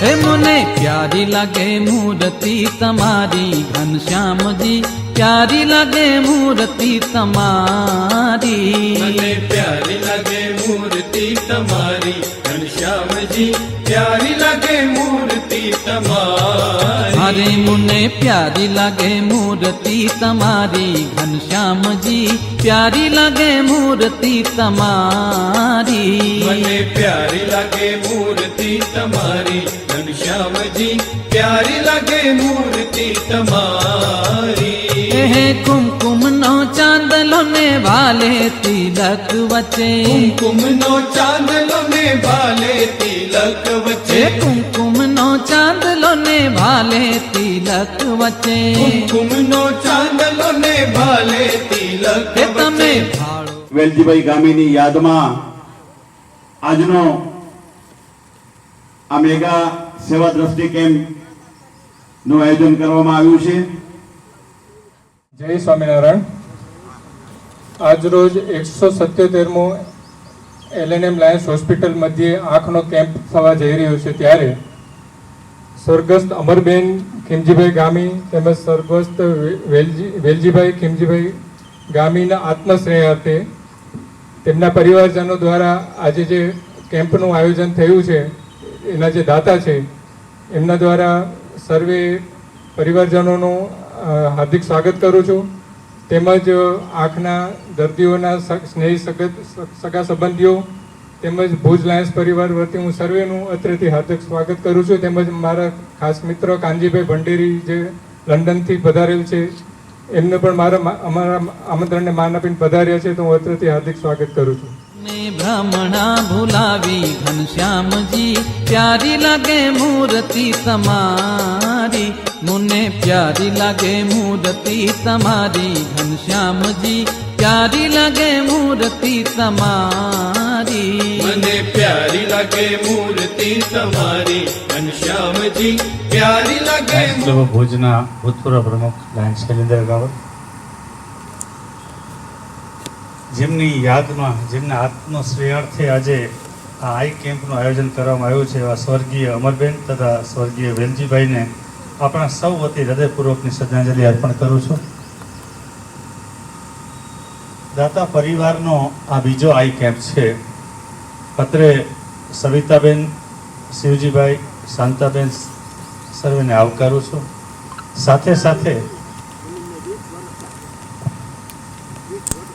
હે મને પ્યારી લાગે મૂર્તિ તમારી ઘનશ્યામજી, પ્યારી લાગે મૂર્તિ તમારી, મને પ્યારી લાગે મૂર્તિ તમારી ઘનશ્યામજી, પ્યારી લાગે મૂર્તિ તમારી. અરે મને પ્યારી લાગે મૂર્તિ તમારી ઘનશ્યામજી, પ્યારી લાગે મૂર્તિ તમારી, મને પ્યારી લાગે મૂર્તિ તમારી ઘનશ્યામજી, પ્યારી લાગે મૂર્તિ તમારી. હે કુમકુમ નો ચાંદલો ને ભાલે તિલક વચ્ચે, કુમકુમ નો ચાંદલો ને ભાલે તિલક વચ્ચે, હે કુમકુમ નો ચાંદલો ને ભાલે તિલક વચ્ચે, કુમકુમ નો ચાંદલો ને ભાલે તિલક હે તમે વચ્ચે. ભાળો. વેલજીભાઈ ગામીની યાદમાં આજનો આ મેગા સેવા દ્રષ્ટિ કેમ્પ નું આયોજન કરવામાં આવ્યું છે. જય સ્વામિનારાયણ. આજરોજ 177મો LNM લાયન્સ હોસ્પિટલ મધ્યે આંખનો કેમ્પ થવા જઈ રહ્યો છે, ત્યારે સ્વર્ગસ્થ અમરબેન ખીમજીભાઈ ગામી તેમજ સ્વર્ગસ્થ વેલજીભાઈ ખીમજીભાઈ ગામીના આત્મશ્રેયાર્થે તેમના પરિવારજનો દ્વારા આજે જે કેમ્પનું આયોજન થયું છે, એના જે દાતા છે એમના દ્વારા સર્વે પરિવારજનોનું હાર્દિક સ્વાગત કરું છું. તેમજ આંખના દર્દીઓના સ્નેહી સગા સંબંધીઓ તેમજ ભુજ લાયન્સ પરિવાર વતી હું સર્વેનું અત્રેથી હાર્દિક સ્વાગત કરું છું. તેમજ મારા ખાસ મિત્ર કાનજીભાઈ ભંડેરી જે લંડનથી પધારેલ છે, એમને પણ અમારા આમંત્રણને માન આપીને પધાર્યા છે, તો હું અત્રેથી હાર્દિક સ્વાગત કરું છું. ને ભ્રમણા ભૂલાવી ઘનશ્યામજી, પ્યારી લાગે મૂર્તિ તમારી, મને પ્યારી લાગે મૂર્તિ તમારી ઘનશ્યામજી, પ્યારી લાગે મૂર્તિ તમારી, મને પ્યારી લાગે મૂર્તિ તમારી ઘનશ્યામજી, પ્યારી લાગે. ભુજના ભૂતપૂર્વ પ્રમુખ લાયન્સ શૈલેન્દ્ર ગાવર, જેમની યાદમાં જેમના આત્મશ્રેયાર્થે આજે આ આઈ કેમ્પનું આયોજન કરવામાં આવ્યું છે, એવા સ્વર્ગીય અમરબેન તથા સ્વર્ગીય વેલજીભાઈને આપણા સૌ વતી હૃદયપૂર્વકની શ્રદ્ધાંજલિ અર્પણ કરું છું. દાતા પરિવારનો આ બીજો આઈ કેમ્પ છે. અત્રે સવિતાબેન, શિવજીભાઈ, શાંતાબેન સર્વેને આવકારું છું. સાથે સાથે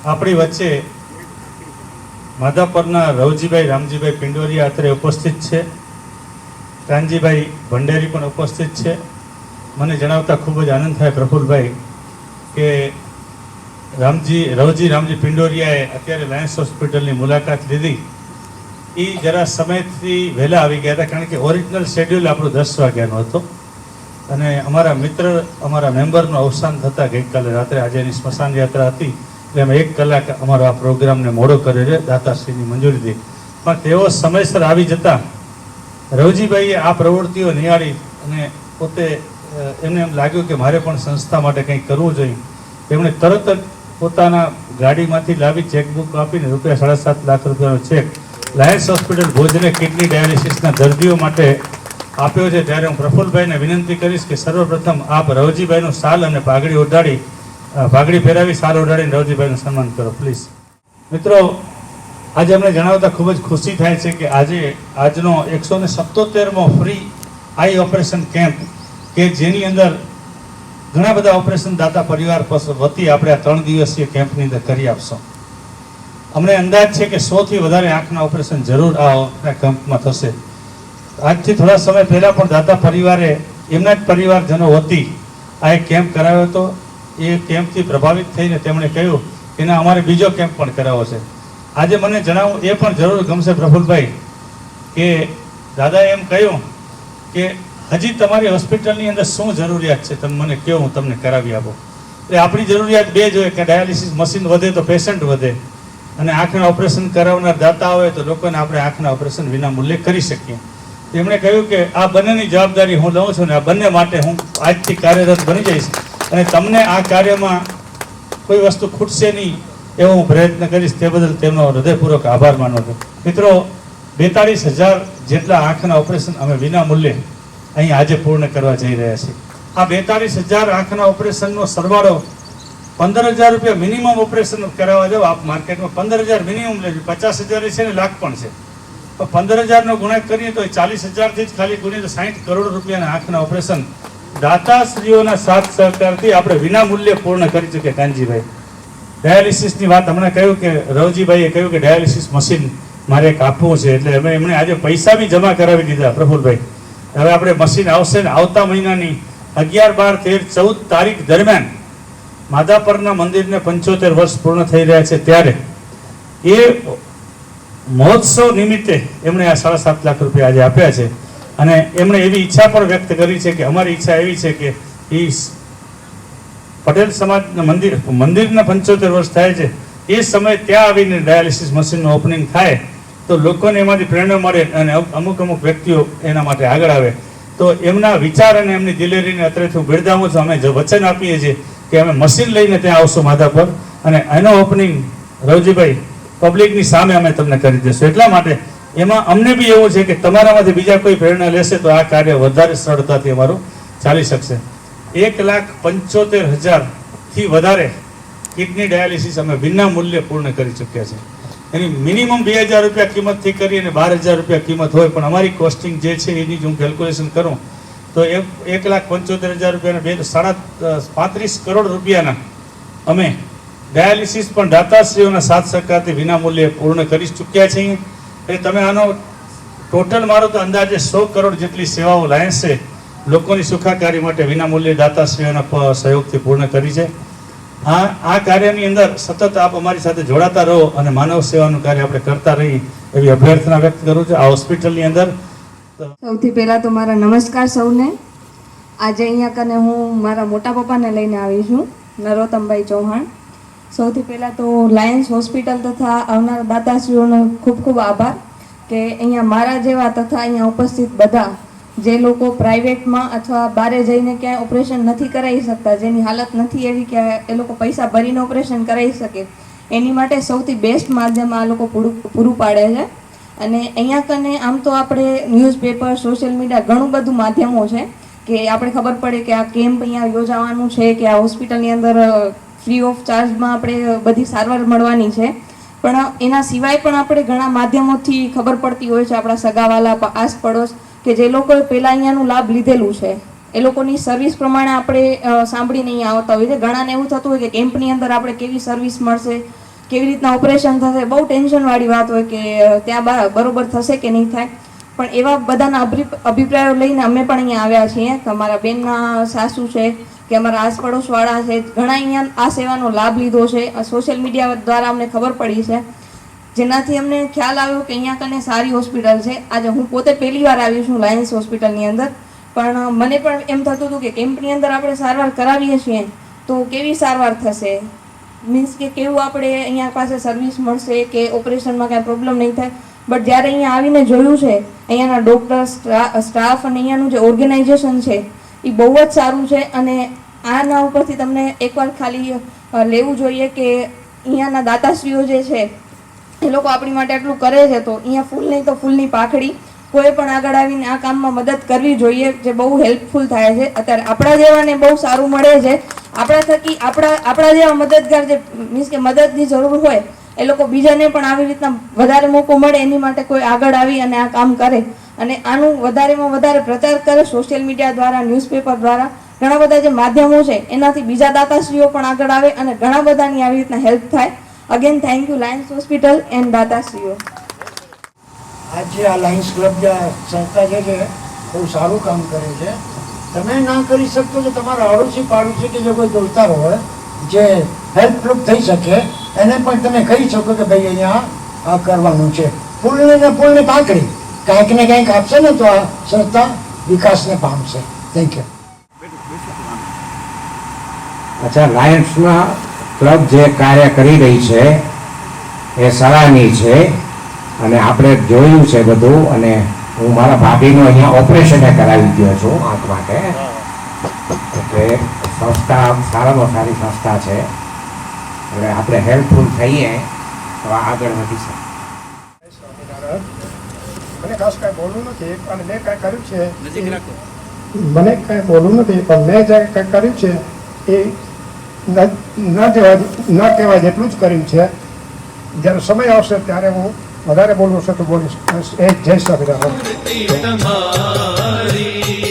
આપણી વચ્ચે માધાપરના રવજીભાઈ રામજીભાઈ પિંડોરિયા અત્રે ઉપસ્થિત છે. કાનજીભાઈ ભંડેરી પણ ઉપસ્થિત છે. મને જણાવતા ખૂબ જ આનંદ થાય પ્રફુલભાઈ કે રવજી રામજી પિંડોરિયાએ અત્યારે લાયન્સ હોસ્પિટલની મુલાકાત લીધી. એ જરા સમયથી વહેલા આવી ગયા હતા, કારણ કે ઓરિજિનલ શેડ્યુલ આપણું 10 વાગ્યાનો હતો અને અમારા મિત્ર અમારા મેમ્બરનું અવસાન થતાં ગઈકાલે રાત્રે આજે એની સ્મશાન યાત્રા હતી, એટલે અમે 1 કલાક અમારો આ પ્રોગ્રામને મોડો કર્યો છે દાતાશ્રીની મંજૂરીથી. પણ તેઓ સમયસર આવી જતા રવજીભાઈએ આ પ્રવૃત્તિઓ નિહાળી અને પોતે એમને એમ લાગ્યું કે મારે પણ સંસ્થા માટે કંઈક કરવું જોઈએ. તેમણે તરત જ પોતાના ગાડીમાંથી લાવી ચેકબુક આપીને ₹7.5 લાખ રૂપિયાનો ચેક લાયન્સ હોસ્પિટલ ભુજને કિડની ડાયાલિસિસના દર્દીઓ માટે આપ્યો છે. ત્યારે હું પ્રફુલભાઈને વિનંતી કરીશ કે સર્વપ્રથમ આપ રવજીભાઈનું શાલ અને પાઘડી પહેરાવી શાલ ઓઢાડીને રવજીભાઈનું સન્માન કરો પ્લીઝ. મિત્રો, આજે અમને જણાવતા ખૂબ જ ખુશી થાય છે કે આજનો 177મો ફ્રી આઈ ઓપરેશન કેમ્પ કે જેની અંદર ઘણા બધા ઓપરેશન દાતા પરિવાર વતી આપણે આ 3 દિવસીય કેમ્પની અંદર કરી આપશો. અમને અંદાજ છે કે 100થી વધારે આંખના ઓપરેશન જરૂર આ કેમ્પમાં થશે. આજથી થોડા સમય પહેલાં પણ દાતા પરિવારે એમના જ પરિવારજનો વતી આ એક કેમ્પ કરાવ્યો હતો. એ કેમ્પથી પ્રભાવિત થઈને તેમણે કહ્યું કે ના, અમારે બીજો કેમ્પ પણ કરાવવો છે. આજે મને જણાવવું એ પણ જરૂર ગમશે પ્રફુલભાઈ કે દાદાએ એમ કહ્યું કે હજી તમારી હોસ્પિટલની અંદર શું જરૂરિયાત છે, તમે મને કહો, હું તમને કરાવી આપું. એટલે આપણી જરૂરિયાત બે જોઈએ કે ડાયાલિસિસ મશીન વધે તો પેશન્ટ વધે, અને આંખના ઓપરેશન કરાવનાર દાતા હોય તો લોકોને આપણે આંખના ઓપરેશન વિના મૂલ્યે કરી શકીએ. તેમણે કહ્યું કે આ બંનેની જવાબદારી હું લઉં છું, ને આ બંને માટે હું આજથી કાર્યરત બની જઈશ, અને તમને આ કાર્યમાં કોઈ વસ્તુ ખૂટશે નહીં એવો હું પ્રયત્ન કરીશ. તે બદલ તેમનો હૃદયપૂર્વક આભાર માનું છું. મિત્રો, 42,000 જેટલા આંખના ઓપરેશન અમે વિના મૂલ્યે અહીં આજે પૂર્ણ કરવા જઈ રહ્યા છીએ. આ 42,000 આંખના ઓપરેશનનો સરવાળો 15,000 રૂપિયા મિનિમમ ઓપરેશન કરાવવા જાવ આપ માર્કેટમાં 15,000 મિનિમમ લેજો. 50,000 છે ને લાખ પણ છે, તો 15,000 નો ગુણાકાર કરીએ તો 40,000 થી જ ખાલી ગુણીએ તો 60 કરોડ રૂપિયાના આંખના ઓપરેશન દાતાશ્રીઓના સાથ સહકારથી આપણે વિના મૂલ્યે પૂર્ણ કરી ચૂક્યા. કાનજીભાઈ, ડાયાલિસિસની વાત હમણાં કહ્યું કે રવજીભાઈએ કહ્યું કે ડાયાલિસિસ મશીન મારે એક આપવું છે, એટલે એમણે આજે પૈસા બી જમા કરાવી દીધા. પ્રફુલભાઈ, હવે આપણે મશીન આવશે ને આવતા મહિનાની 11, 12, 13, 14 તારીખ દરમિયાન માધાપરના મંદિરને 75 વર્ષ પૂર્ણ થઈ રહ્યા છે, ત્યારે એ મહોત્સવ નિમિત્તે એમણે આ 7.5 લાખ રૂપિયા આજે આપ્યા છે. અને એમણે એવી ઈચ્છા પણ વ્યક્ત કરી છે કે અમારી ઈચ્છા એવી છે કે એ પટેલ સમાજના મંદિરના 75 વર્ષ થાય છે એ સમયે ત્યાં આવીને ડાયાલિસિસ મશીનનું ઓપનિંગ થાય તો લોકોને એમાંથી પ્રેરણા મળે અને અમુક વ્યક્તિઓ એના માટે આગળ આવે. તો એમના વિચાર અને એમની દિલેરીને અત્યારે હું બિરદાવું છું. અમે વચન આપીએ છીએ કે અમે મશીન લઈને ત્યાં આવશું માધાપર, અને એનો ઓપનિંગ રવજીભાઈ પબ્લિકની સામે અમે તમને કરી દઈશું. એટલા માટે એમાં અમને બી એવું છે કે તમારામાંથી બીજા કોઈ પ્રેરણા લેશે તો આ કાર્ય વધારે સરળતાથી અમારું ચાલી શકશે. 1,75,000 થી વધારે કિડની ડાયાલિસિસ અમે વિના મૂલ્યે પૂર્ણ કરી ચૂક્યા છે. એની મિનિમમ 2,000 રૂપિયા કિંમતથી કરી અને 12,000 રૂપિયા કિંમત હોય, પણ અમારી કોસ્ટિંગ જે છે એની હું કેલ્ક્યુલેશન કરું તો 1,75,000 રૂપિયાના 35 કરોડ રૂપિયાના અમે ડાયાલિસિસ પણ દાતાશ્રીઓના સાથ સહકારથી વિના મૂલ્યે પૂર્ણ કરી ચૂક્યા છીએ. એટલે તમે આનો ટોટલ મારો તો અંદાજે 100 કરોડ જેટલી સેવાઓ લાયન્સે લોકોની સુખાકારી માટે વિના મૂલ્યે દાતાશ્રીઓના સહયોગથી પૂર્ણ કરી છે. આ કાર્યની અંદર સતત આપ અમારી સાથે જોડાતા રહો અને માનવ સેવાનું કાર્ય આપણે કરતા રહી એવી અભ્યર્થના વ્યક્ત કરું છું. આ હોસ્પિટલની અંદર સૌથી પહેલાં તો મારા નમસ્કાર સૌને. આજે અહીંયા કને હું મારા મોટા પપ્પાને લઈને આવી છું, નરોત્તમભાઈ ચૌહાણ. સૌથી પહેલાં તો લાયન્સ હોસ્પિટલ તથા આવનારા દાતાશ્રીઓનો ખૂબ ખૂબ આભાર કે અહીંયા મારા જેવા તથા અહીંયા ઉપસ્થિત બધા જે લોકો પ્રાઇવેટમાં અથવા બહારે જઈને ક્યાંય ઓપરેશન નથી કરાવી શકતા, જેની હાલત નથી એવી કે એ લોકો પૈસા ભરીને ઓપરેશન કરાવી શકે, એની માટે સૌથી બેસ્ટ માધ્યમ આ લોકો પૂરું પાડે છે. અને અહીંયા કને આમ તો આપણે ન્યૂઝપેપર, સોશિયલ મીડિયા ઘણું બધું માધ્યમો છે કે આપણે ખબર પડે કે આ કેમ્પ અહીંયા યોજાવાનું છે, કે આ હોસ્પિટલની અંદર ફ્રી ઓફ ચાર્જમાં આપણે બધી સારવાર મળવાની છે. પણ એના સિવાય પણ આપણે ઘણા માધ્યમોથી ખબર પડતી હોય છે, આપણા સગાવાલા, આસ પડોશ કે જે લોકોએ પહેલાં અહીંયાનું લાભ લીધેલું છે એ લોકોની સર્વિસ પ્રમાણે આપણે સાંભળીને અહીંયા આવતા હોય છે. ઘણાને એવું થતું હોય કે કેમ્પની અંદર આપણે કેવી સર્વિસ મળશે, કેવી રીતના ઓપરેશન થશે, બહુ ટેન્શનવાળી વાત હોય કે ત્યાં બરોબર થશે કે નહીં થાય. પણ એવા બધાના અભિપ્રાયો લઈને અમે પણ અહીંયા આવ્યા છીએ કે અમારા બેનના સાસુ છે કે અમારા આસપડોશવાળા છે, ઘણા અહીંયા આ સેવાનો લાભ લીધો છે. સોશિયલ મીડિયા દ્વારા અમને ખબર પડી છે, જેનાથી અમને ખ્યાલ આવ્યો કે અહીંયા કને સારી હોસ્પિટલ છે. આજે હું પોતે પહેલી વાર આવી છું લાયન્સ હોસ્પિટલની અંદર, પણ મને પણ એમ થતું હતું કે કેમ્પની અંદર આપણે સારવાર કરાવીએ છીએ તો કેવી સારવાર થશે, મીન્સ કે કેવું આપણે અહીંયા પાસે સર્વિસ મળશે કે ઓપરેશનમાં કાંઈ પ્રોબ્લેમ નહીં થાય. બટ જ્યારે અહીંયા આવીને જોયું છે અહીંયાના ડૉક્ટર, સ્ટાફ અને અહીંયાનું જે ઓર્ગેનાઇઝેશન છે એ બહુ જ સારું છે. અને આના ઉપરથી તમને એકવાર ખાલી લેવું જોઈએ કે અહીંયાના દાતાશ્રીઓ જે છે એ લોકો આપણી માટે આટલું કરે છે, તો અહીંયા ફૂલ નહીં તો ફૂલની પાખડી કોઈ પણ આગળ આવીને આ કામમાં મદદ કરવી જોઈએ, જે બહુ હેલ્પફુલ થાય છે. અત્યારે આપણા જેવાને બહુ સારું મળે છે, આપણા થકી આપણા જેવા મદદગાર જે મીન્સ કે મદદની જરૂર હોય એ લોકો બીજાને પણ આવી રીતના વધારે મોકો મળે એની માટે કોઈ આગળ આવી અને આ કામ કરે અને આનું વધારેમાં વધારે પ્રચાર કરે સોશિયલ મીડિયા દ્વારા, ન્યૂઝપેપર દ્વારા, ઘણા બધા જે માધ્યમો છે એનાથી બીજા દાતાશ્રીઓ પણ આગળ આવે અને ઘણા બધાની આવી રીતના હેલ્પ થાય. Again thank you Lions hospital and દાતાશ્રીઓ. આજે આ લાયન્સ ક્લબ જે સંસ્થા છે બહુ સારું કામ કરે છે. તમે ના કરી શકતો તો તમારા અડોશી પાડોશી કે જે કોઈ જોતા હોય જે હેલ્પફુલ થઈ શકે એને પણ તમે કહી શકો કે ભાઈ અહીંયા આ કરવાનું છે. ફૂલની પાકડી કાંઈક ને કાંઈક આપશે ને તો આ સંસ્થા વિકાસને પામશે. Thank you. અચ્છા, લાયન્સના ક્લબ જે કાર્ય કરી રહી છે એ સરાહનીય છે અને આપણે જોયું છે બધું. અને હું મારા ભાભીનું અહીંયા ઓપરેશન કરાવી ગયો છું આંખ માટે, એટલે સંસ્થા સારામાં સારી સંસ્થા છે. એટલે આપણે હેલ્પફુલ થઈએ તો આગળ વધી શકે. મને ખાસ કાંઈ બોલવું નથી અને મેં કાંઈ કર્યું છે મને કાંઈ બોલવું નથી, પણ મેં જે કંઈ કર્યું છે એ ન કહેવાય જેટલું જ કર્યું છે. જ્યારે સમય આવશે ત્યારે હું વધારે બોલવું છે તો બોલીશ. એ જય સ્વામિનારાયણ. તમારી